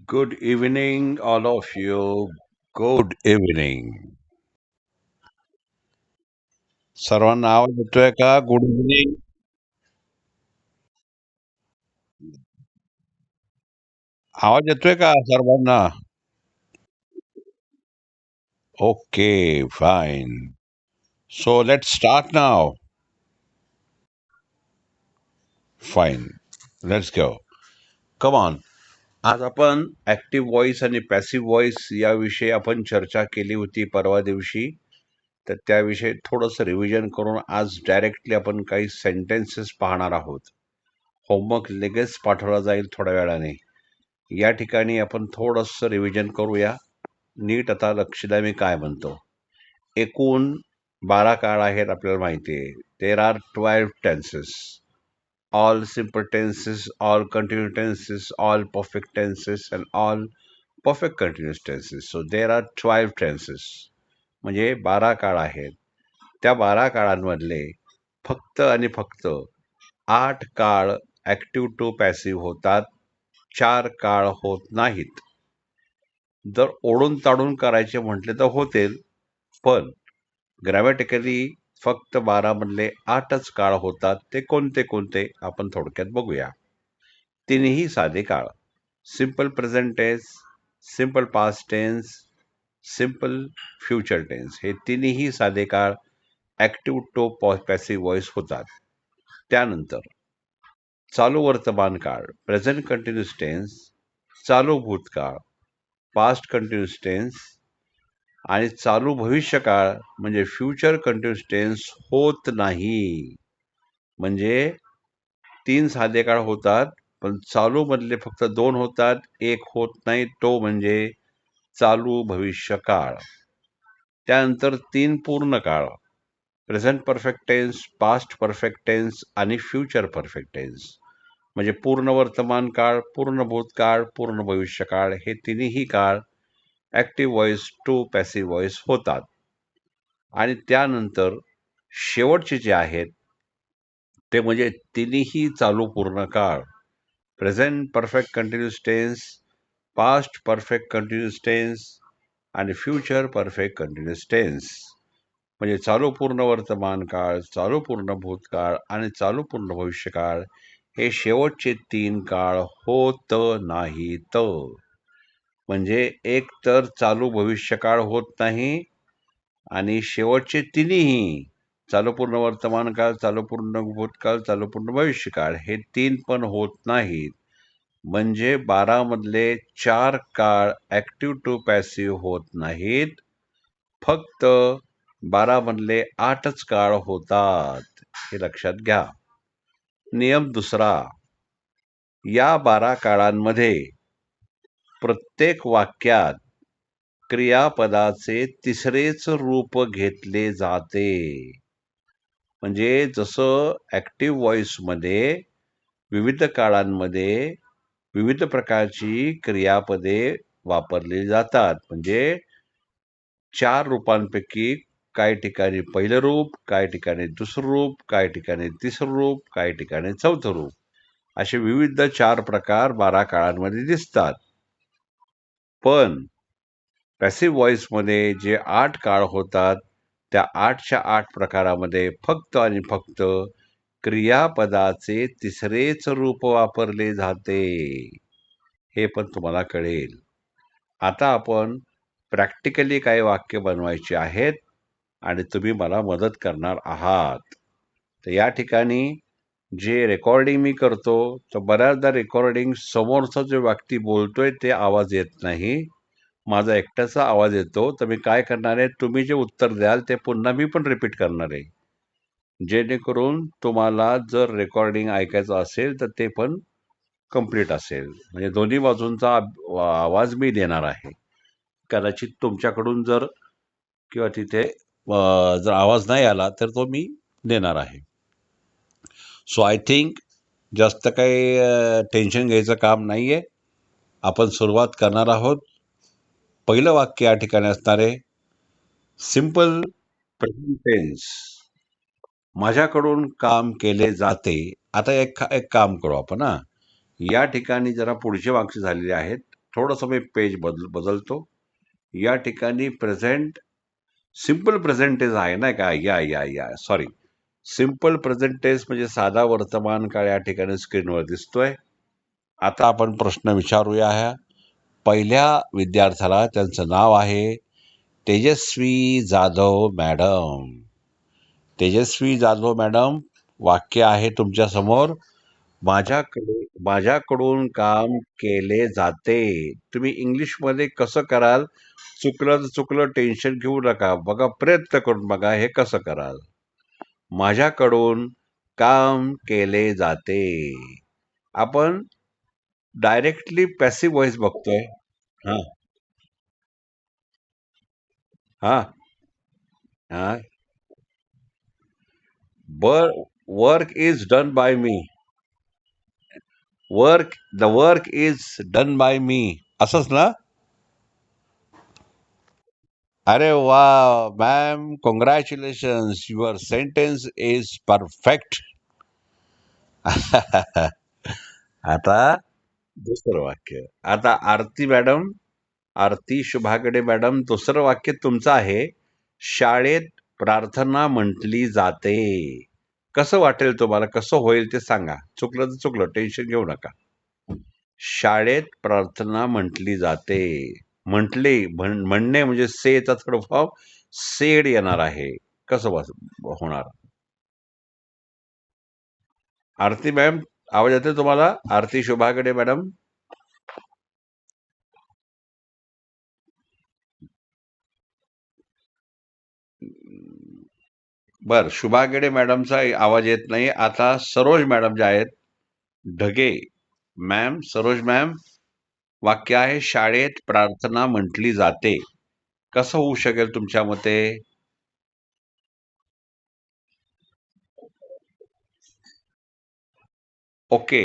Good evening, all of you. Good evening. सर्वांना आवाज येतोय का? Good evening. आवाज येतोय का सर्वांना? Okay, fine. So let's start now. Fine. Let's go. Come on. आज आपण ऍक्टिव्ह व्हॉइस आणि पॅसिव्ह व्हॉइस याविषयी आपण चर्चा केली होती परवा दिवशी. तर त्याविषयी थोडंसं रिव्हिजन करून आज डायरेक्टली आपण काही सेंटेन्सेस पाहणार आहोत. होमवर्क लगेच पाठवला जाईल थोड्या वेळाने. या ठिकाणी आपण थोडंसं रिव्हिजन करूया. नीट आता लक्ष द्या मी काय म्हणतो. एकूण 12 काळ आहेत आपल्याला माहिती आहे. There are 12 tenses. All simple tenses, all continue tenses, all perfect tenses and all perfect continuous tenses. So there are 12 tenses. म्हणजे 12 काळ आहेत. त्या 12 काळांमधले फक्त आणि फक्त 8 काळ ऍक्टिव्ह टू पॅसिव्ह होतात. 4 काळ होत नाहीत. जर ओढून ताडून करायचे म्हटले तर होतील, पण ग्रॅमॅटिकली फक्त 12 मधले 8च काळ होतात. ते कोणते कोणते आपण थोडक्यात बघूया. तिन्ही साधे काळ, simple present tense, simple past tense, simple future tense, हे तिन्ही साधे काळ ऍक्टिव्ह टू पॅसिव्ह व्हॉइस होतात. त्यानंतर चालू वर्तमान काळ, प्रेझेंट कंटिन्युअस टेन्स, चालू भूतकाळ, पास्ट कंटिन्युअस टेन्स आणि चालू भविष्यकाळ म्हणजे फ्युचर कंटिन्युअस टेन्स होत नाही. म्हणजे 3 साधे काळ होतात, पण चालू मधले फक्त 2 होतात, एक होत नाही, तो म्हणजे चालू भविष्यकाळ. त्यानंतर 3 पूर्ण काळ, present perfect tense, past perfect tense आणि फ्युचर परफेक्ट टेन्स. म्हणजे पूर्ण वर्तमान काळ, पूर्ण भूतकाळ, पूर्ण भविष्यकाळ, हे तिन्ही काळ active voice to passive voice होतात. आणि त्यानंतर शेवटचे जे आहेत ते म्हणजे तिन्ही चालू पूर्ण काळ, present perfect continuous tense, past perfect continuous tense आणि फ्युचर परफेक्ट कंटिन्युअस टेन्स. म्हणजे चालू पूर्ण वर्तमान काळ, चालू पूर्ण भूतकाळ आणि चालू पूर्ण भविष्यकाळ, हे शेवटचे 3 काळ होत नाहीत. म्हणजे एक तर चालू भविष्यकाळ होत नाही आणि शेवटचे तिन्ही, चालू पूर्ण वर्तमान काळ, चालू पूर्ण भूतकाळ, चालू पूर्ण भविष्यकाळ, हे 3 पण होत नाहीत. म्हणजे 12 मधले 4 काळ ऍक्टिव्ह टू पॅसिव्ह होत नाहीत. फक्त 12 मधले 8च काळ होतात. हे लक्षात घ्या. नियम दुसरा, या 12 काळांमध्ये प्रत्येक वाक्यात क्रियापदाचे तिसरेच रूप घेतले जाते. म्हणजे जसं ऍक्टिव्ह व्हॉइसमध्ये विविध काळांमध्ये विविध प्रकारची क्रियापदे वापरली जातात. म्हणजे 4 रूपांपैकी काही ठिकाणी पहिलं रूप, काही ठिकाणी दुसरं रूप, काही ठिकाणी तिसरं रूप, काही ठिकाणी चौथं रूप, असे विविध 4 प्रकार 12 काळांमध्ये दिसतात. पण पॅसिव्ह व्हॉइसमध्ये जे 8 काळ होतात, त्या 8च्या 8 प्रकारामध्ये फक्त आणि फक्त क्रियापदाचे तिसरेच रूप वापरले जाते. हे पण तुम्हाला कळेल. आता आपण प्रॅक्टिकली काही वाक्य बनवायची आहेत आणि तुम्ही मला मदत करणार आहात. तर या ठिकाणी जे रेकॉर्डिंग मी करतो, तर बऱ्याचदा रेकॉर्डिंग समोरचा जो व्यक्ती बोलतोय ते आवाज येत नाही, माझा एकट्याचा आवाज येतो. तर मी काय करणार आहे, तुम्ही जे उत्तर द्याल ते पुन्हा मी पण रिपीट करणार आहे, जेणेकरून तुम्हाला जर रेकॉर्डिंग ऐकायचं असेल तर ते पण कंप्लीट असेल. म्हणजे दोन्ही बाजूंचा आवाज मी देणार आहे. कदाचित तुमच्याकडून जर किंवा तिथे जर आवाज नाही आला तर तो मी देणार आहे. सो आय थिंक जास्त काही टेन्शन घ्यायचं काम नाही आहे. आपण सुरुवात करणार आहोत. पहिलं वाक्य या ठिकाणी असणार आहे, सिंपल प्रेझेंट टेन्स. माझ्याकडून काम केले जाते. आता एक एक काम करू आपण. या ठिकाणी जरा पुढचे वाक्य झालेले आहेत, थोडंसं मी पेज बदलतो. या ठिकाणी प्रेझेंट सिंपल प्रेझेंट टेन्स आहे ना का? या सॉरी. सिंपल प्रेझेंट टेन्स म्हणजे साधा वर्तमान काळ या ठिकाणी स्क्रीनवर दिसतोय. आता आपण प्रश्न विचारूया. पहिल्या विद्यार्थ्याला त्यांचं नाव आहे तेजस्वी जाधव मॅडम. तेजस्वी जाधव मॅडम, वाक्य आहे तुमच्या समोर. माझ्याकडून काम केले जाते. तुम्ही इंग्लिशमध्ये कसं कराल? चुकलं तर चुकलं, टेन्शन घेऊ नका. बघा, प्रयत्न करून बघा हे कसं कराल. माझ्याकडून काम केले जाते. आपण डायरेक्टली पॅसिव्ह व्हॉइस बघतोय. हा हा हा work is done by me. The work is done by me, असंच ना? अरे वा ma'am, congratulations, your sentence is perfect. आता दुसरं वाक्य. आता आरती शुभागडे मॅडम, दुसरं वाक्य तुमचं आहे. शाळेत प्रार्थना म्हटली जाते. कसं वाटेल तुम्हाला? कसं होईल ते सांगा. चुकलं तर चुकलं, टेन्शन घेऊ नका. शाळेत प्रार्थना म्हटली जाते. म्हणणे म्हणजे सेचा थोडं फॉर्म सेड येणार आहे. कसं होणार? आरती मॅम, आवाज येते तुम्हाला? आरती शुभागडे मॅडम. बर, शुभागडे मॅडमचा आवाज येत नाही. आता सरोज मॅडम ज्या आहेत, ढगे मॅम, सरोज मॅम, वाक्य आहे शाळेत प्रार्थना म्हटली जाते. कसं होऊ शकेल तुमच्या मते? ओके,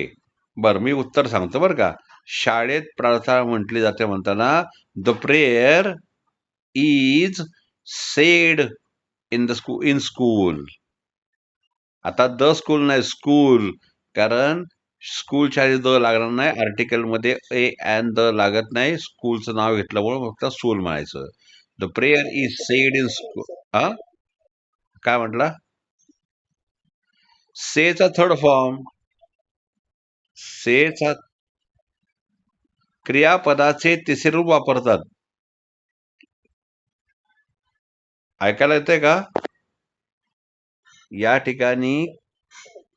बर, मी उत्तर सांगतो बरं का. शाळेत प्रार्थना म्हटली जाते म्हणताना the prayer is said in school. आता द स्कूल नाही, स्कूल. कारण स्कूलच्या आधी द लागणार नाही. आर्टिकल मध्ये ए अँड द लागत नाही. स्कूलचं नाव घेतल्यामुळे फक्त स्कूल म्हणायचं. The prayer is said in school. हा, काय म्हटला? सेचा थर्ड फॉर्म. सेचा क्रियापदाचे तिसरे रूप वापरतात. ऐकायला येतंय का? या ठिकाणी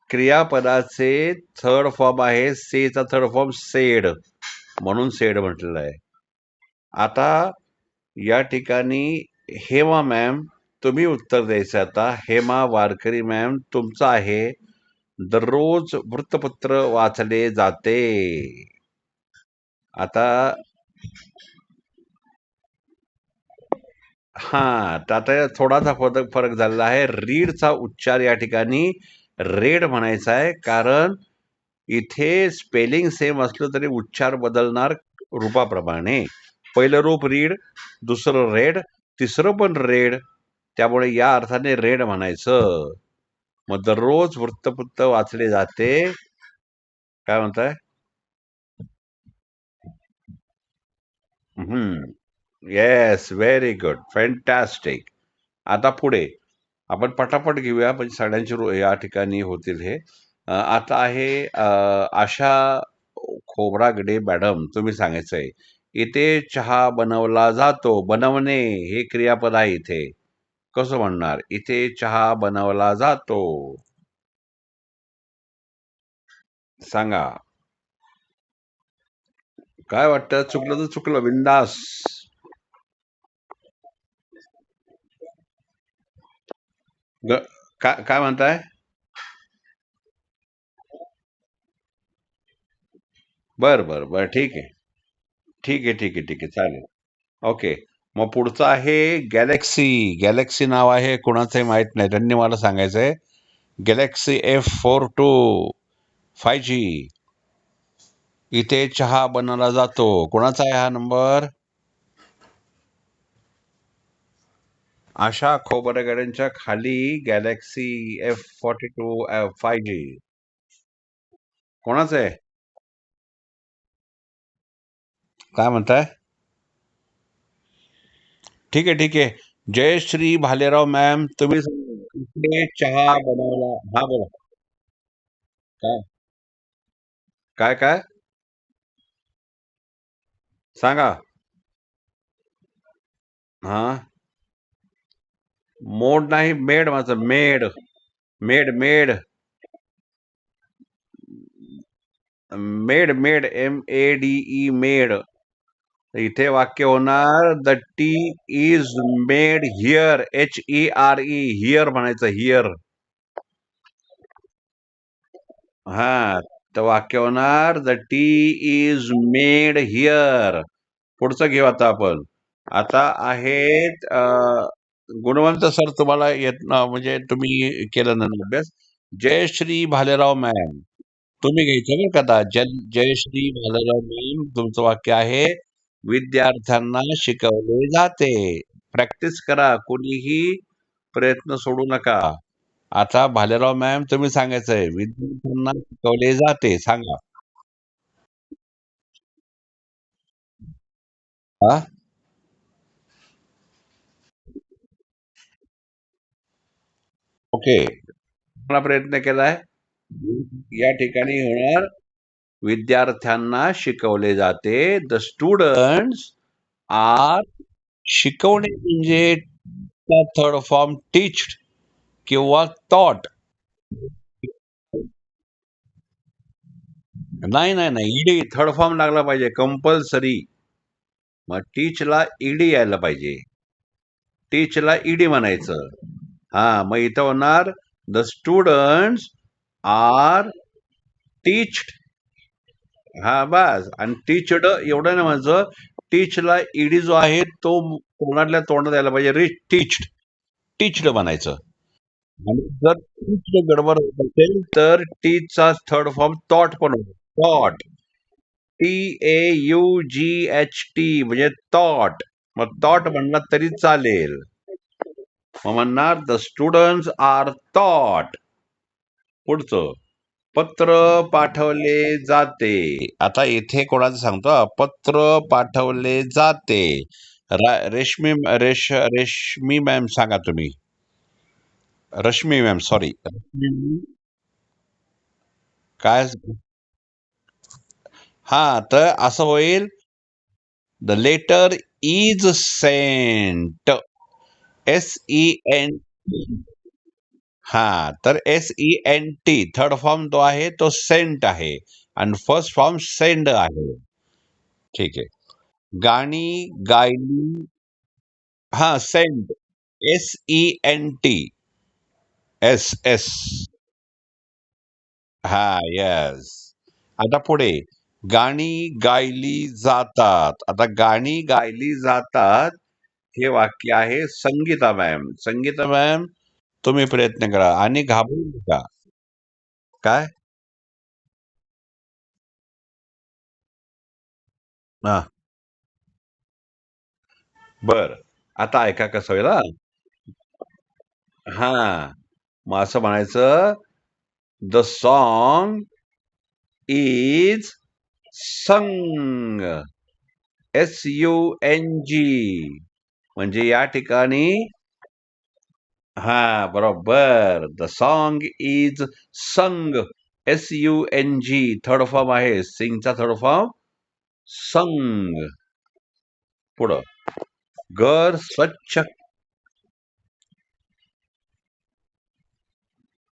क्रियापदाचे थर्ड फॉर्म आहे. सेचा थर्ड फॉर्म सेड, म्हणून सेड म्हटलेलं आहे. आता या ठिकाणी हेमा मॅम, तुम्ही उत्तर द्यायचं. आता हेमा वारकरी मॅम, तुमचं आहे दररोज वृत्तपत्र वाचले जाते. आता हा, तर आता थोडासा फरक फरक झालेला आहे. रीडचा उच्चार या ठिकाणी रेड म्हणायचा आहे. कारण इथे स्पेलिंग सेम असलं तरी उच्चार बदलणार रूपाप्रमाणे. पहिलं रूप रीड, दुसरं रेड, तिसरं पण रेड. त्यामुळे या अर्थाने रेड म्हणायचं. मग दररोज वृत्तपत्र वाचले जाते. काय म्हणताय? Yes, very good, fantastic. आता पुढे आपण पटापट घेऊया, म्हणजे सगळ्यांची या ठिकाणी होतील हे. आता आहे आशा खोबरागडे मॅडम, तुम्ही सांगायचंय. इथे चहा बनवला जातो. बनवणे हे क्रियापद आहे इथे. कसं म्हणणार? इथे चहा बनवला जातो. सांगा. काय वाटतं? चुकलं तर चुकलं, बिंदास. ग- काय म्हणताय? बर बर बर, ठीक आहे. ठीक आहे, ठीक आहे, ठीक आहे, चालेल. ओके. मग पुढचं आहे गॅलेक्सी. गॅलेक्सी नाव आहे, कोणाचंही माहित नाही, त्यांनी मला सांगायचंय. Galaxy F42 5G. इथे चहा बनवला जातो. कोणाचा आहे हा नंबर? आशा खोबरेगड्यांच्या खाली गॅलेक्सी F42 5G. कोणाचं आहे? काय म्हणताय? ठीक आहे, ठीक आहे. जय श्री भालेराव मॅम, तुम्ही इकडे चहा बनवला. हा, बोला. काय काय काय सांगा. हा, मोड नाही, मेड माझं, made. Made. Made MED, made. इथे वाक्य होणार, the T is made here, HERE, here म्हणायचं, हिअर. हा, तर वाक्य होणार, the T is made here. पुढचं घेऊ आता आपण. आता आहेत गुणवंत सर, तुम्हाला येत ना, म्हणजे तुम्ही केलं ना अभ्यास. जय श्री भालेराव मॅम, तुम्ही घ्यायचं बरं का आता. जय श्री भालेराव मॅम, तुमचं वाक्य आहे, विद्यार्थ्यांना शिकवले जाते. प्रॅक्टिस करा, कोणीही प्रयत्न सोडू नका. आता भालेराव मॅम, तुम्ही सांगायचंय, विद्यार्थ्यांना शिकवले जाते, सांगा. हा, ओके. चांगला प्रयत्न केलाय. या ठिकाणी होणार, विद्यार्थ्यांना शिकवले जाते. द स्टुडंट्स आर, शिकवणे म्हणजे थर्ड फॉर्म टीच्ड किंवा टॉट. नाही, ईडी थर्ड फॉर्म लागला पाहिजे कंपल्सरी. मग टीचला ईडी यायला पाहिजे. टीचला ईडी म्हणायचं. हा, मग इथं होणार, द स्टुडंट्स आर टीच्ड. हा, बस. आणि टीचड एवढं नाही म्हणायचं. टीचला ईडी जो आहे तो तोंडातल्या तोंडात यायला पाहिजे. टीच्ड, टीच्ड म्हणायचं. आणि जर टीचड गडबड होत असेल तर टीचचा थर्ड फॉर्म टॉट पण होतो. टॉट, TAUGHT, म्हणजे टॉट. मग टॉट म्हणला तरी चालेल. मग म्हणणार, द स्टुडंट्स आर टॉट. पुढचं, पत्र पाठवले जाते. आता इथे कोणाचं सांगतो पत्र पाठवले जाते. रेशमी रेशमी मॅम सांगा तुम्ही. Rashmi ma'am, sorry. काय? हा, तर असं होईल, the letter is sent. SEN. हा, तर SENT थर्ड फॉर्म तो आहे, तो सेंट आहे. आणि फर्स्ट फॉर्म सेंड आहे. ठीक आहे. गाणी गायली. हा, सेंट. SENT. S. हा, येस. आता पुढे, गाणी गायली जातात. आता गाणी गायली जातात हे वाक्य आहे, संगीता मॅम. संगीता मॅम, तुम्ही प्रयत्न करा आणि घाबरू नका. काय? हा, बर. आता ऐका कसं होईल. हा, मग असं म्हणायचं, द सॉन्ग इज संग. SUNG, म्हणजे या ठिकाणी. हा, बरोबर. द सॉन्ग इज संग. SUNG थर्ड फॉर्म आहे, सिंगचा थर्ड फॉर्म संग. पुढं, घर स्वच्छ.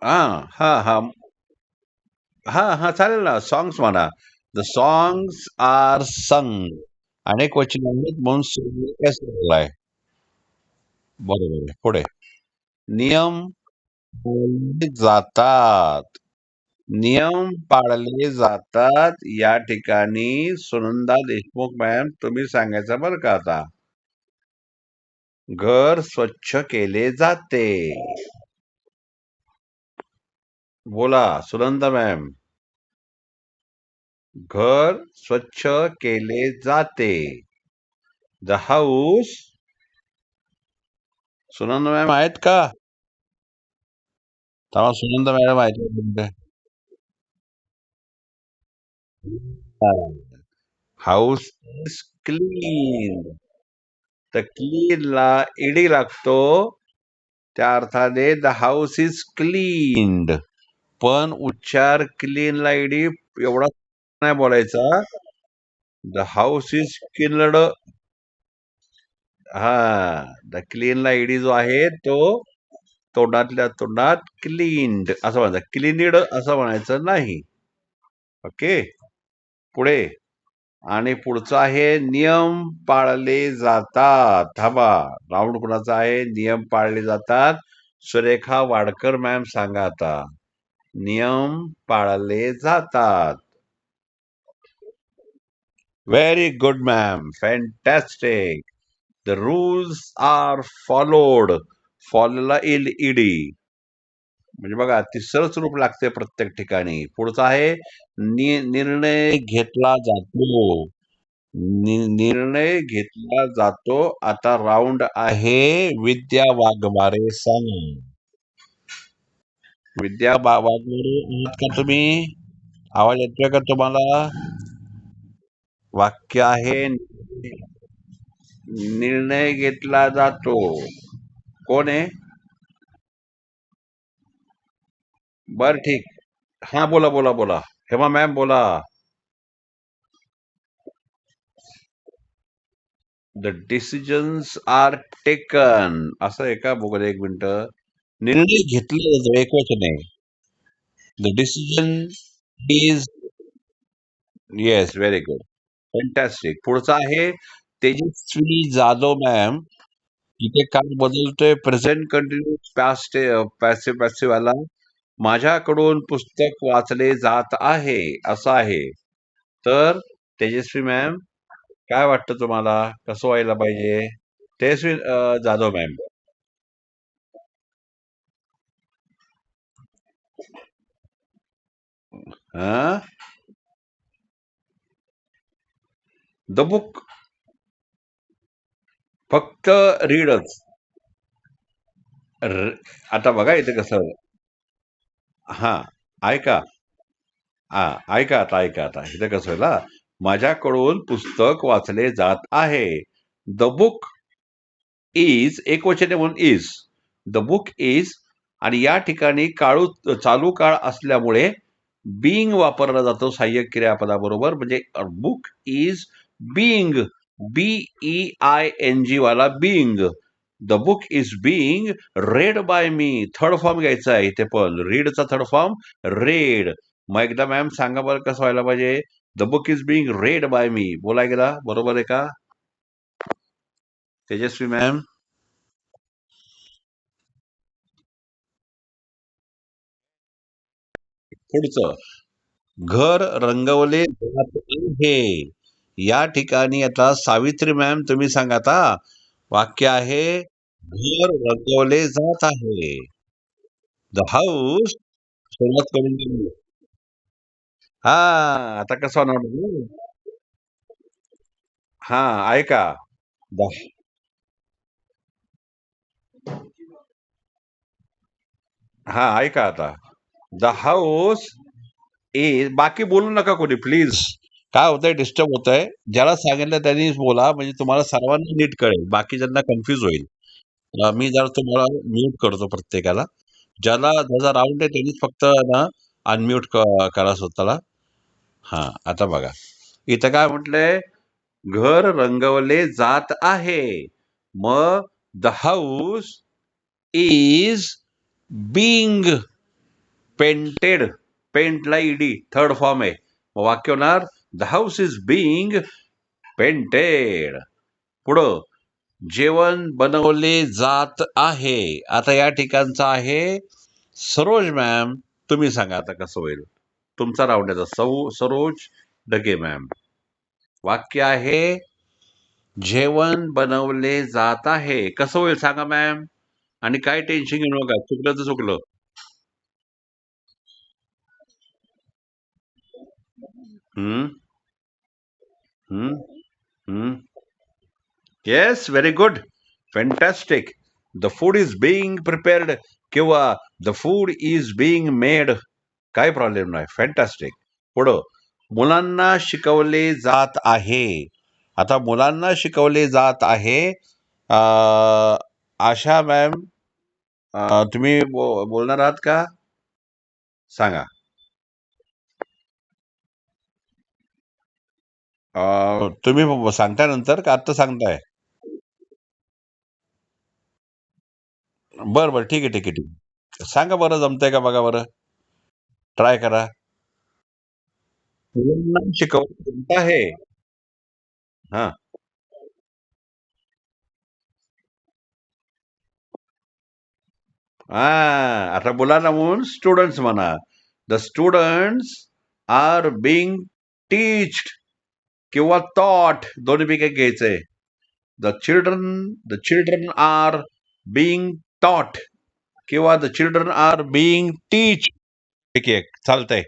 हा, हा, हा, हा, चालेल ना, सॉंग्स म्हणा. द सॉंग्स आर संग. अनेक वचन आहेत म्हणून single आहे. बरोबर आहे. पुढे, नियम पाळले जातात. नियम पाळले जातात. या ठिकाणी सुनंदा देशमुख मॅम, तुम्ही सांगायचं बरं का आता. घर स्वच्छ केले जाते. बोला सुनंदा मॅम. घर स्वच्छ केले जाते. The house. सुनंदा मॅम आहेत का? तेव्हा सुनंदा मॅडम आहेत. House is clean. तर क्लीन ला ईडी लागतो. त्या अर्थाने द हाऊस इज क्लीन्ड. पण उच्चार क्लीनला ईडी एवढा नाही बोलायचा. The house is cleaned. हा, द क्लीनला ईडी जो आहे तो तोंडातल्या तोंडात क्लीन्ड असं म्हणायचं, क्लिनिड असं म्हणायचं नाही. ओके. पुढे. आणि पुढचं आहे नियम पाळले जातात. थांबा, राऊंड कुणाचा आहे? नियम पाळले जातात. सुरेखा वाडकर मॅम सांगा आता. नियम पाळले जातात. Very good ma'am, fantastic. The rules are followed. फॉलोला ईडी. म्हणजे बघा, तिसरंच रूप लागते प्रत्येक ठिकाणी. पुढचं आहे निर्णय घेतला जातो. निर्णय घेतला जातो. आता राऊंड आहे विद्या वाघमारे सांग. विद्या वाघमारे आहात का तुम्ही? आवाज येतोय का तुम्हाला? वाक्य आहे निर्णय घेतला जातो. कोण आहे? बर ठीक. हा, बोला बोला बोला. हेमा मॅम बोला. The decisions are taken. असं आहे का? बघू एक मिनिट. निर्णय घेतला जातो, एकवचन आहे. The decision is. Yes, very good. Fantastic. पुढचा आहे तेजस्वी जाधव मॅम. इथे काय बदलतोय? प्रेझेंट कंटिन्यूस पास्ट पॅसिव्ह पॅसिव्ह आला. माझ्याकडून पुस्तक वाचले जात आहे असं आहे. तर तेजस्वी मॅम, काय वाटतं तुम्हाला? कसं व्हायला पाहिजे? तेजस्वी जाधव मॅम. हा, द बुक. फक्त रीडच. आता बघा इथे कसं. हा, ऐका. हा, ऐका आता, ऐका आता. इथे कसं आहे ना, माझ्याकडून पुस्तक वाचले जात आहे. द बुक इज, एक वचन म्हणून इज. The book is. आणि या ठिकाणी चालू काळ असल्यामुळे बीइंग वापरला जातो सहाय्यक क्रियापदाबरोबर. म्हणजे बुक इज बीइंग. BEING वाला being. The book is being read by me. Third form घ्यायचा आहे इथे, पण रीडचा थर्ड फॉर्म रेड. मग एकदा मॅम सांगा बरं कसं व्हायला पाहिजे? The book is being read by me. बोला गेला, बरोबर आहे का तेजस्वी मॅम? पुढचं. घर रंगवले जात आहे. या ठिकाणी आता सावित्री मॅम तुम्ही सांगा आता. वाक्य आहे घर रंगवले जात आहे. The house. सुरुवात करून दिली. हा, आता कसं होणार? हा, ऐका. द हा, ऐका आता. The house is. बाकी बोलू नका कोणी प्लीज. काय होतंय? डिस्टर्ब होतंय. ज्याला सांगितलं त्यांनीच बोला, म्हणजे तुम्हाला सर्वांना नीट कळेल. बाकी ज्यांना कन्फ्युज होईल. मी जरा तुम्हाला म्यूट करतो प्रत्येकाला. ज्याचा राऊंड आहे त्यांनीच फक्त ना अनम्यूट करा स्वतःला. हा, आता बघा. इथं काय म्हटलंय? घर रंगवले जात आहे. मग the house is being painted. पेंटला ईडी थर्ड फॉर्म आहे. मग वाक्य होणार the house is being painted. पुढं. जेवण बनवले जात आहे. आता या ठिकाणचं आहे सरोज मॅम. तुम्ही सांगा आता कसं होईल. तुमचा राऊंड आहे. सरोज डगे मॅम. वाक्य आहे जेवण बनवले जात आहे. कसं होईल सांगा मॅम. आणि काय टेन्शन घेऊ नका, चुकलं तर चुकलं. Hmm. Hmm. Hmm. Yes, very good. Fantastic. The food is being prepared. किंवा the food is being made. काय प्रॉब्लेम नाही. फॅन्टॅस्टिक. पुढं. मुलांना शिकवले जात आहे. आता मुलांना शिकवले जात आहे. आशा मॅम, तुम्ही बोलणार आहात का? सांगा. तुम्ही सांगताय नंतर का आत्ता सांगताय? बरं बरं, ठीक आहे ठीक आहे ठीक आहे. सांगा बरं, जमतंय का बघा बरं. ट्राय करा. मुलांना शिकवले जात आहे. हा. आता मुलांना म्हणून स्टुडंट्स म्हणा. द स्टुडंट्स आर बिंग टीच्ड किंवा टॉट, दोन्हीपैकी एक घ्यायचंय. द चिल्ड्रन आर बिंग टॉट किंवा द चिल्ड्रन आर बिंग टीच. पैकी एक चालतंय.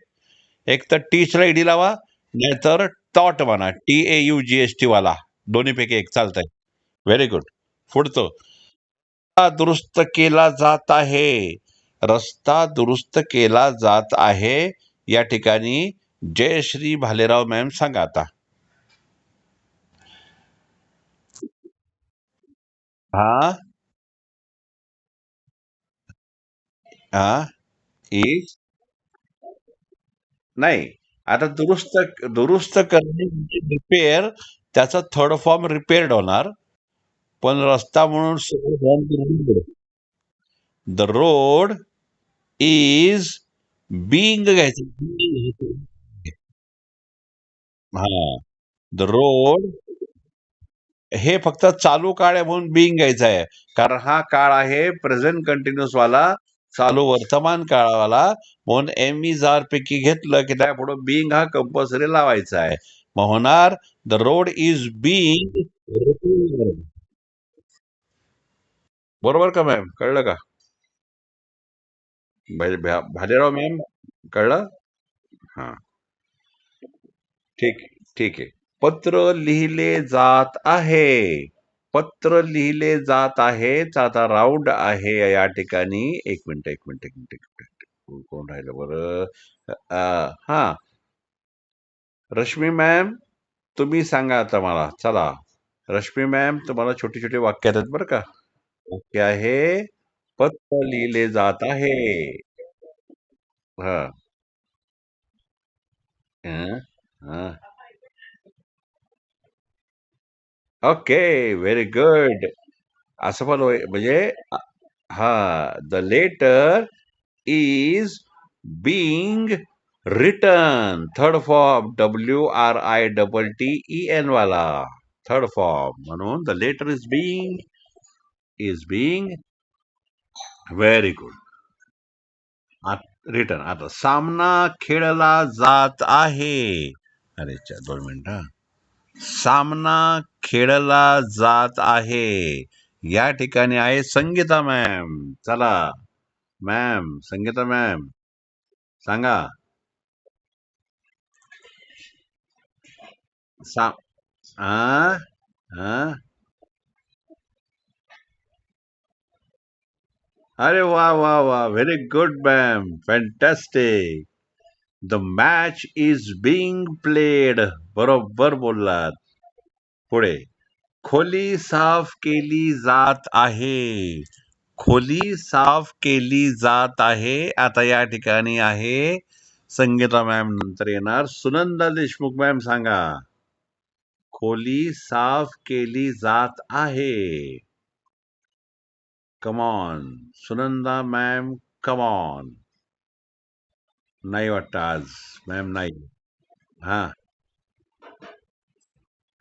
एक तर टीचला ईडी लावा, नाहीतर टॉट म्हणा, TAUGST वाला. दोन्हीपैकी एक चालतंय. Very good. पुढचं. रस्ता दुरुस्त केला जात आहे. रस्ता दुरुस्त केला जात आहे. या ठिकाणी जयश्री भालेराव मॅम सांगा आता. हा. हा. इज. नाही. आता दुरुस्त दुरुस्त करणे म्हणजे रिपेअर. त्याचा थर्ड फॉर्म रिपेअर्ड होणार. पण रस्ता म्हणून द रोड इज बिंग घ्यायचं. हा. द रोड हे फक्त चालू काळ आहे म्हणून बिंग घ्यायचं आहे. कारण हा काळ आहे प्रेझेंट कंटिन्युअस वाला, चालू वर्तमान काळावाला. म्हणून एम इज आर पैकी घेतलं की त्या पुढे बिंग हा कंपल्सरी लावायचा आहे. मग होणार द रोड इज बिंग. बरोबर का मॅम? कळलं का? भालेराव मॅम, कळलं? हा. ठीक ठीक आहे. पत्र लिहिले जात आहे. पत्र लिहिले जात आहे. आता राऊंड आहे या ठिकाणी. एक मिनिट एक मिनिट एक मिनिट एक मिनिट. कोण राहिलं बरं? हा. रश्मी मॅम, तुम्ही सांगा आता मला. चला. रश्मी मॅम, तुम्हाला छोटी छोटी वाक्य आहेत बरं का. वाक्य आहे, पत्र लिहिले जात आहे. हा. हं, हं. ओके. Very good. असं पण म्हणजे हा. The letter is being written. Third form WRITTEN वाला. थर्ड फॉर्म म्हणून the letter is being. Very good. Written. आता सामना खेळला जात आहे. अरे 2 मिनिट हा. सामना खेळला जात आहे. या ठिकाणी आहे संगीता मॅम. चला मॅम, संगीता मॅम सांगा. सा आ आ अरे वा वा वा, very good ma'am, fantastic. The match is being played. बरोबर बोललात. पुढे. खोली साफ केली जात आहे. खोली साफ केली जात आहे. आता या ठिकाणी आहे संगीता मॅम, नंतर येणार सुनंदा देशमुख मॅम. सांगा. खोली साफ केली जात आहे. कमॉन. Sunanda ma'am, come on. नाही वाटतं आज मॅम, नाही. हा.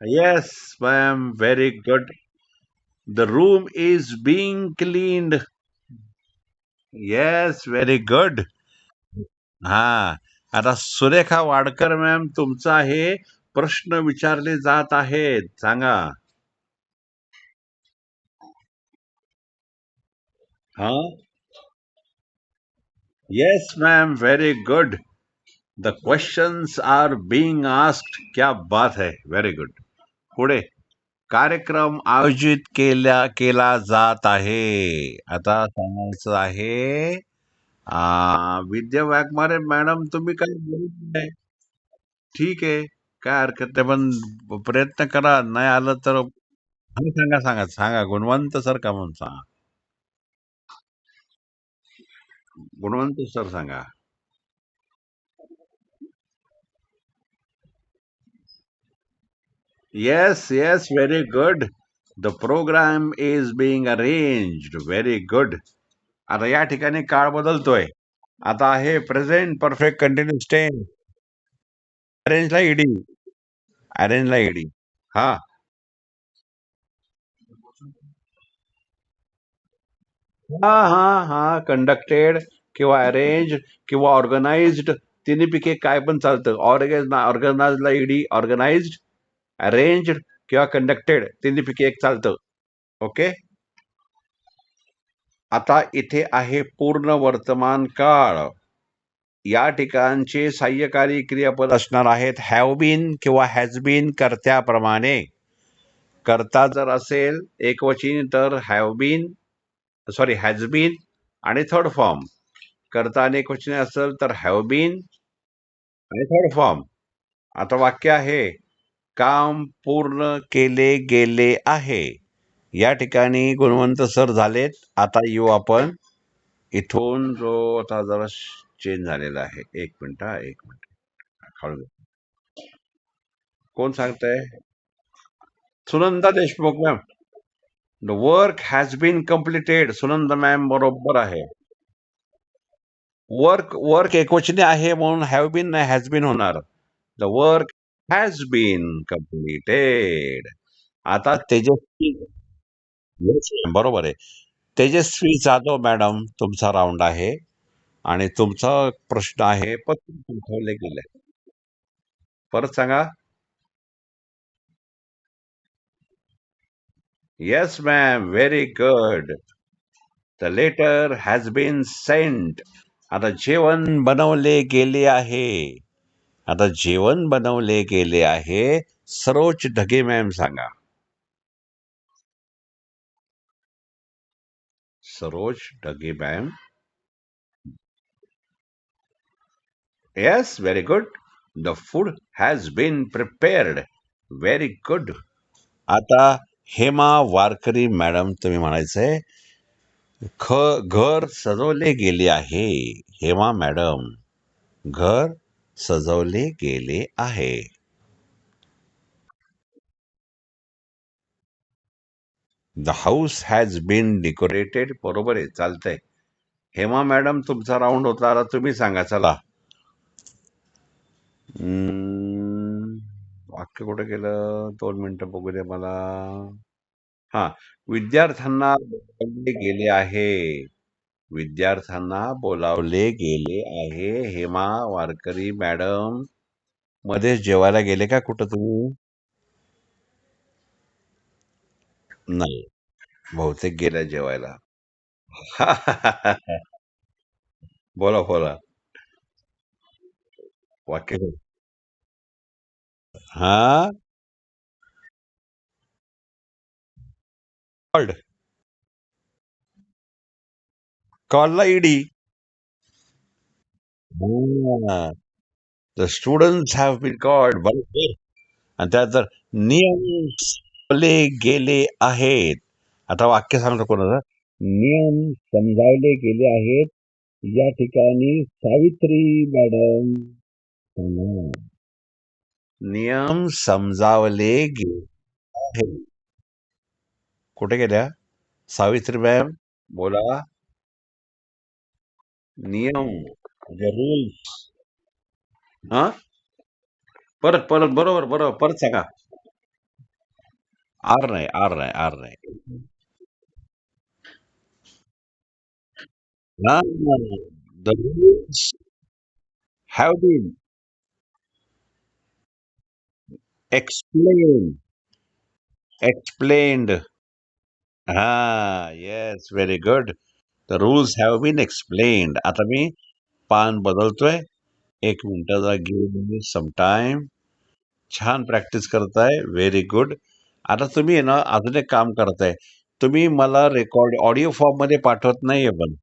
Yes ma'am, very good. The room is being cleaned. Yes, very good. हा. आता सुरेखा वाडकर मॅम, तुमचा आहे. प्रश्न विचारले जात आहेत. सांगा. हा. Yes ma'am, very good. The questions are being asked. क्या बात है, व्हेरी गुड. पुढे. कार्यक्रम आयोजित केला जात आहे. आता सांगायचं आहे. विद्या वाघमारे मॅडम, तुम्ही काही बोलत नाही. ठीक आहे. काय हरकत नाही, पण प्रयत्न करा. नाही आलं तर सांगा, सांगा, सांगा. गुणवंत सर का म्हणून सांगा. गुणवंत सर सांगा. Yes, yes, very good. The program is being arranged. Very good. आता या ठिकाणी काळ बदलतोय. आता आहे प्रेझेंट परफेक्ट कंटिन्युअस टेन्स. अरेंजला ईडी. अरेंजला ईडी. हा. हा हा हा कंडक्टेड किंवा अरेंज किंवा ऑर्गनाइज्ड तिन्ही काय पण चालतं. ऑर्गनाइजला ईडी, ऑर्गनाइज्ड, अरेंज्ड किंवा कंडक्टेड तिन्ही एक चालतं. ओके. आता इथे आहे पूर्ण वर्तमान काळ. या ठिकाणचे सहाय्यकारी क्रियापद असणार आहेत हॅव बीन किंवा हॅज बीन कर्त्याप्रमाणे. कर्ता जर असेल एकवचनी तर have been, sorry has been आणि थर्ड फॉर्म. कर्ता अनेकवचनी असेल तर हॅव बीन आणि थर्ड फॉर्म. आता वाक्य आहे काम पूर्ण केले गेले आहे. या ठिकाणी गुणवंत सर झालेत. आता येऊ आपण इथून जो आता जरा चेंज झालेला आहे. एक मिनिट, हा एक मिनिट. हळू. कोण सांगताय? Sunanda Deshmukh ma'am. The work has been completed. Sunanda ma'am बरोबर आहे. वर्क वर्क एकवचनी आहे म्हणून हॅव बीन नाही हॅज बीन होणार. The work has been completed. आता तेजस्वी. Yes, ma'am, बरोबर आहे. तेजस्वी जाधव मॅडम तुमचा राऊंड आहे आणि तुमचा प्रश्न आहे पत्र पाठवले गेले. परत सांगा. Yes ma'am, very good. The letter has been sent. आता जेवण बनवले गेले आहे. आता जेवण बनवले गेले आहे. सरोज ढगे मॅम सांगा. Saroj Dhage ma'am. Yes, very good. The food has been prepared. Very good. आता हेमा वारकरी मॅडम तुम्ही म्हणायचंय घर सजवले गेले आहे. हेमा मॅडम, घर सजवले गेले आहे. The house has been decorated. बरोबर आहे, चालतंय. हेमा मॅडम तुमचा राऊंड होता. आता तुम्ही सांगा चला. वाक्य कुठे गेलं? 2 मिनिटं बघू दे मला. हा. विद्यार्थ्यांना बोलावले गेले आहे. विद्यार्थ्यांना बोलावले गेले आहे. हेमा वारकरी मॅडम मध्येच जेवायला गेले का कुठं तुम्ही? नाही, बहुतेक गेल्या जेवायला. बोला बोला. वाक्य. हा. कॉल्ड. कॉलला ED. The students have been called. बरोबर. आणि त्यात जर नियम समजावले गेले आहेत. आता वाक्य सांगतो कोणाचं. नियम समजावले गेले आहेत. या ठिकाणी सावित्री मॅडम सांगा. नियम समजावले गेले आहेत. कुठे गेल्या सावित्री मॅम? बोला. नियम, रूल्स. हा. परत परत, बरोबर बरोबर, परत सांगा. आर नाही, आर नाही, आर नाही. The rules have been explain. Explained. हा. Yes, very good. The rules have been explained. आता मी पान बदलतोय. एक मिनिटाचा गिव्ह मी सम टाइम. छान प्रॅक्टिस करताय. Very good. आता तुम्ही आहे ना अजून एक काम करताय. तुम्ही मला रेकॉर्ड ऑडिओ फॉर्म मध्ये पाठवत नाहीये पण.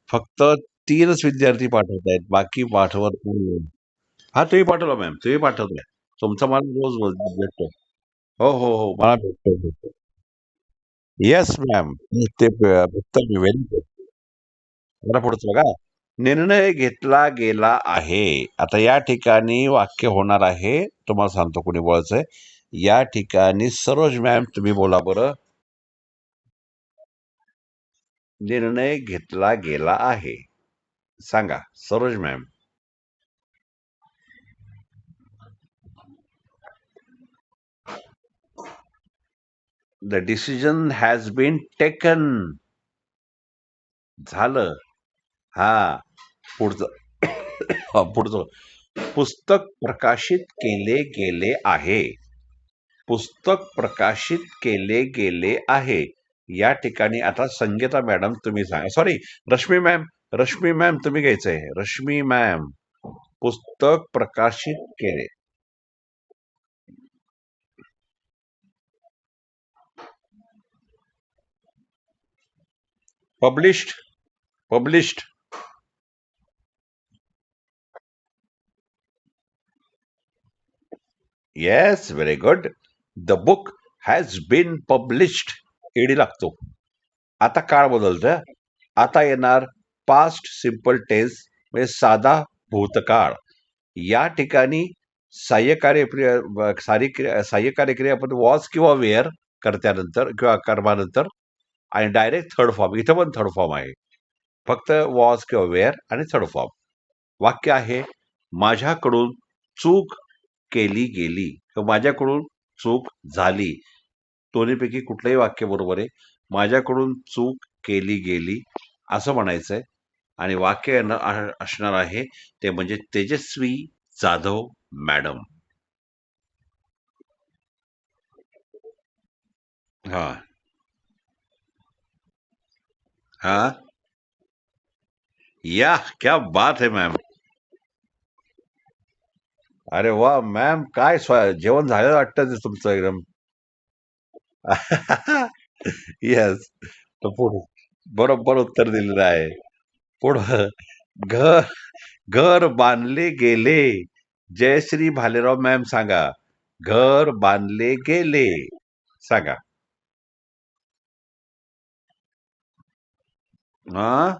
फक्त 3च विद्यार्थी पाठवत आहेत. बाकी पाठवत नाहीये. हा तुम्ही पाठवला मॅम, तुम्ही पाठवलाय. तुमचा मला रोज भेटतो. हो हो हो, मला भेटतो. Yes ma'am. ते भेटतं मी व्हेरी गुड. जरा पुढचं का? निर्णय घेतला गेला आहे. आता या ठिकाणी वाक्य होणार आहे. तुम्हाला सांगतो कोणी बोलायचंय. या ठिकाणी सरोज मॅम तुम्ही बोला बरं. निर्णय घेतला गेला आहे. सांगा Saroj ma'am. The decision has been taken. झालं. हा. पुढचं. पुढचं. पुस्तक प्रकाशित केले गेले आहे. पुस्तक प्रकाशित केले गेले आहे. या ठिकाणी आता संगीता मॅडम तुम्ही सांगा. Sorry, Rashmi ma'am. Rashmi ma'am तुम्ही घ्यायचंय. रश्मी मॅम. पुस्तक प्रकाशित केले. Published. Published. Yes, very good. The book has been published. ED लागतो. आता काळ बदलतोय. आता येणार पास्ट सिम्पल टेन्स, म्हणजे साधा भूतकाळ. या ठिकाणी सहाय्यकारी सहाय्यकारी क्रिया आपण वॉज किंवा वेअर कर्त्यानंतर किंवा कर्मानंतर, आणि डायरेक्ट थर्ड फॉर्म. इथं पण थर्ड फॉर्म आहे. फक्त वॉज किंवा वेअर आणि थर्ड फॉर्म. वाक्य आहे, माझ्याकडून चूक केली गेली किंवा माझ्याकडून चूक झाली. दोन्हीपैकी कुठलंही वाक्य बरोबर आहे. माझ्याकडून चूक केली गेली असं म्हणायचंय. आणि वाक्य असणार आहे ते म्हणजे तेजस्वी जाधव मॅडम. हा. हा. या, क्या बात है मॅम. अरे वा मॅम, काय जेवण झालं वाटतं ते तुमचं एकदम. येस. तर पुढे बरोबर उत्तर दिलेलं आहे. पुढं. घर घर बांधले गेले. जयश्री भालेराव मॅम सांगा. घर बांधले गेले. सांगा. हा.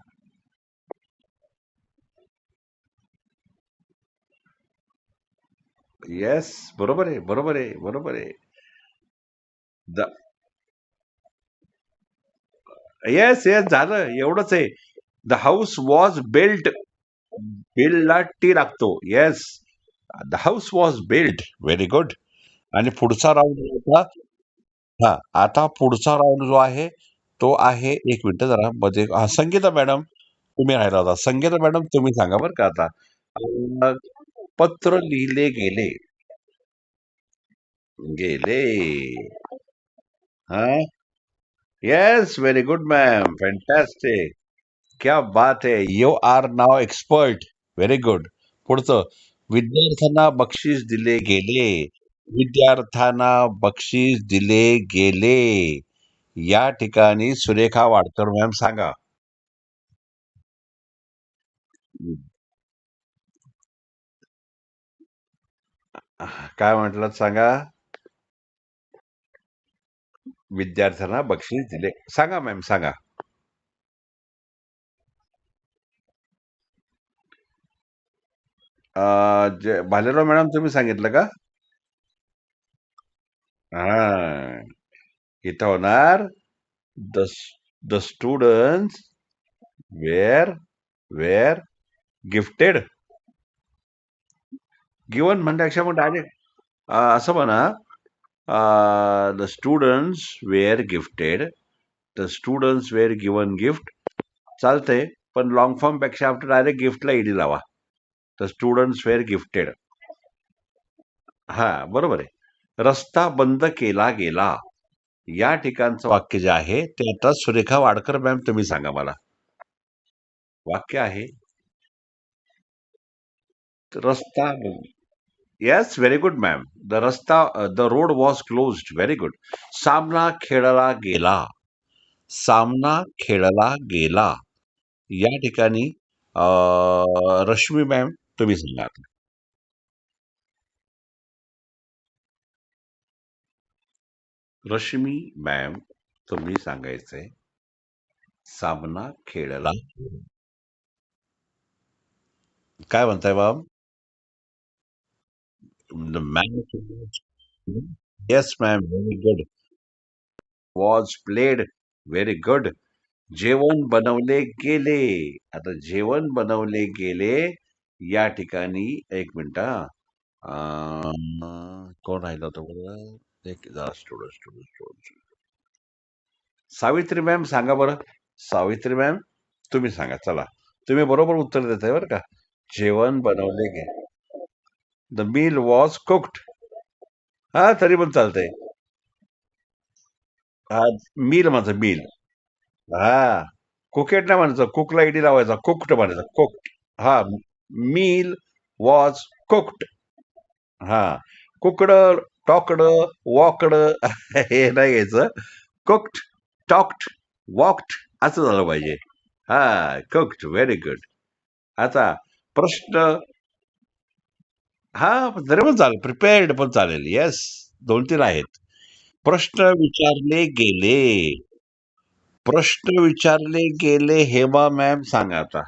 येस, बरोबर आहे, बरोबर आहे, बरोबर आहे. येस येस, झालं एवढंच आहे. The house was built. बिल्डला टी लागतो. Yes. The house was built. Very good. आणि पुढचा राऊंड होता. हा. आता पुढचा राऊंड जो आहे तो आहे, एक मिनिट जरा मध्ये, हा, संगीता मॅडम तुम्ही राहिला होता. संगीता मॅडम तुम्ही सांगा बरं का आता. अं, पत्र लिहिले गेले. गेले. हा. Yes, very good ma'am, fantastic. क्या बात है, you are now expert. Very good. पुढचं. विद्यार्थ्यांना बक्षीस दिले गेले. विद्यार्थ्यांना बक्षीस दिले गेले. या ठिकाणी सुरेखा वाडकर मॅम सांगा. काय म्हटलं सांगा. विद्यार्थ्यांना बक्षीस दिले सांगा मॅम, सांगा. भालेराव मॅडम तुम्ही सांगितलं का? हा. इथं होणार. The the student were were gifted. Given म्हणण्यापेक्षा मग डायरेक्ट असं म्हणा. The students were gifted. The students were given gift. चालतंय. पण लॉंग फॉर्म पेक्षा आपण डायरेक्ट गिफ्टला ईडी लावा. The students were gifted. हा, बरोबर आहे. रस्ता बंद केला गेला. या ठिकाणचं वाक्य जे आहे ते आता सुरेखा वाडकर मॅम तुम्ही सांगा मला. वाक्य आहे, रस्ता. Yes, very good ma'am. The road was closed. Very good. सामना खेळला गेला. सामना खेळला गेला. या ठिकाणी रश्मी मॅम तुम्ही सांगा. रश्मी मॅम, तुम्ही सांगायचंय सामना खेळला. काय म्हणताय ma'am? Ma'am, yes ma'am, very good. Was played, very good. जेवण बनवले गेले. आता जेवण बनवले गेले या ठिकाणी एक मिनिट हा. कोण राहिलं होतं बरं? एक जरा स्टुडंट. सावित्री मॅम सांगा बरं. सावित्री मॅम, तुम्ही सांगा चला. तुम्ही बरोबर उत्तर देताय बरं का. जेवण बनवले गे. The meal was cooked. हा तरी पण चालतंय. हा, मील माझं मील. हा, कुकेट नाही म्हणायचं, कुकला ईडी लावायचा, कुक्ड म्हणायचं, कुक्ड. हा, मील वॉज कुक्ड. हा, कुकडं, टॉकडं, वॉकडं हे नाही घ्यायचं. कुक्ड, टॉक्ड, वॉक्ड असं झालं पाहिजे. हा, कुक्ड, व्हेरी गुड. आता प्रश्न, हा जरी पण चालेल, प्रिपेअर्ड पण चालेल. येस, 2-3 आहेत. प्रश्न विचारले गेले. प्रश्न विचारले गेले. हेमा मॅम सांगा आता.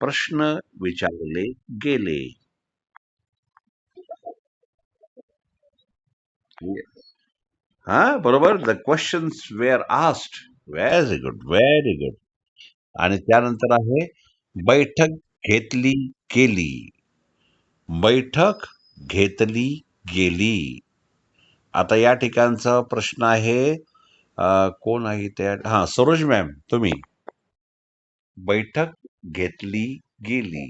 प्रश्न विचारले गेले. हा बरोबर. The questions were asked. Very good, very good. आणि त्यानंतर आहे बैठक घेतली गेली. बैठक घेतली गेली. आता या ठिकाणचा प्रश्न आहे, कोण आहे त्या, हा सरोज मॅम तुम्ही. बैठक घेतली गेली.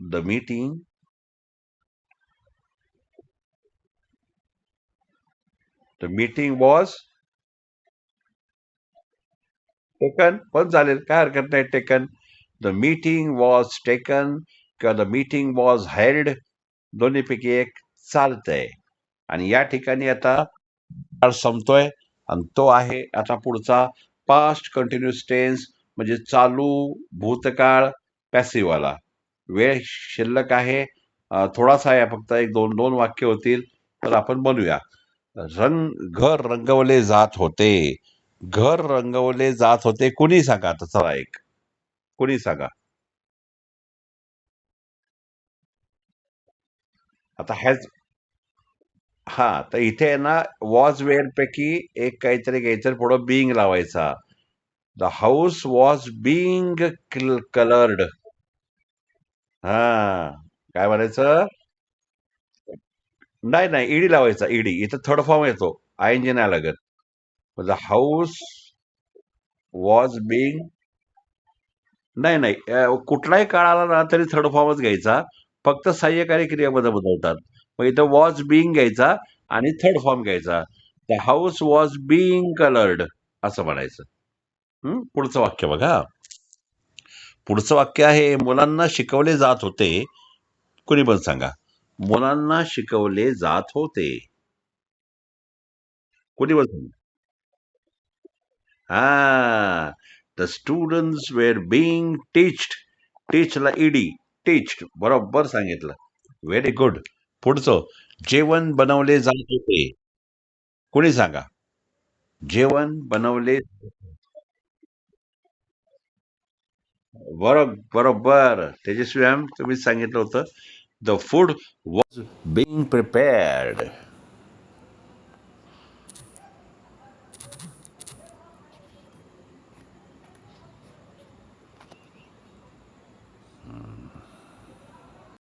The meeting, the meeting was taken पण चालेल, काय हरकत नाही. Taken, the meeting was taken किंवा द मीटिंग वॉज हेल्ड, दोन्हीपैकी एक चालतंय. आणि या ठिकाणी आता काळ संपतोय आणि तो आहे आता पुढचा पास्ट कंटिन्युअस टेन्स, म्हणजे चालू भूतकाळ पॅसिव्हवाला. वेळ शिल्लक आहे, थोडासा आहे, फक्त एक दोन दोन वाक्य होतील, तर आपण बनूया. घर रंगवले जात होते. घर रंगवले जात होते. कुणी सांगा आता, चला एक, कुणी सांगा. आता हॅज, हा तर इथे आहे ना, वॉज वेअर पैकी एक काहीतरी घ्यायचं, पुढं बिंग लावायचा. The house was being coloured. हा, काय म्हणायचं? नाही नाही, ईडी लावायचा, ईडी. इथं थर्ड फॉर्म येतो, आय एन जी नाही लागत. द हाऊस वॉज बिंग, नाही नाही, कुठलाही काळ आला ना तरी थर्ड फॉर्मच घ्यायचा. फक्त सहाय्यकारी क्रियापद बदलतात. मग इथं वॉज बिंग घ्यायचा आणि थर्ड फॉर्म घ्यायचा. The house was being coloured असं म्हणायचं. पुढचं वाक्य बघा. पुढचं वाक्य आहे, मुलांना शिकवले जात होते. कुणी पण सांगा. मुलांना शिकवले जात होते. कुणी पण सांगा. हा, द स्टुडंट्स वेर बिंग टीच्ड. टीचला ईडी, टीच्ड बरोबर सांगितलं. Very good. पुढचं, जेवण बनवले जात होते. कुणी सांगा. जेवण बनवले, बरोबर. तेजस्वी मॅम तुम्ही सांगितलं होतं. The food was being prepared.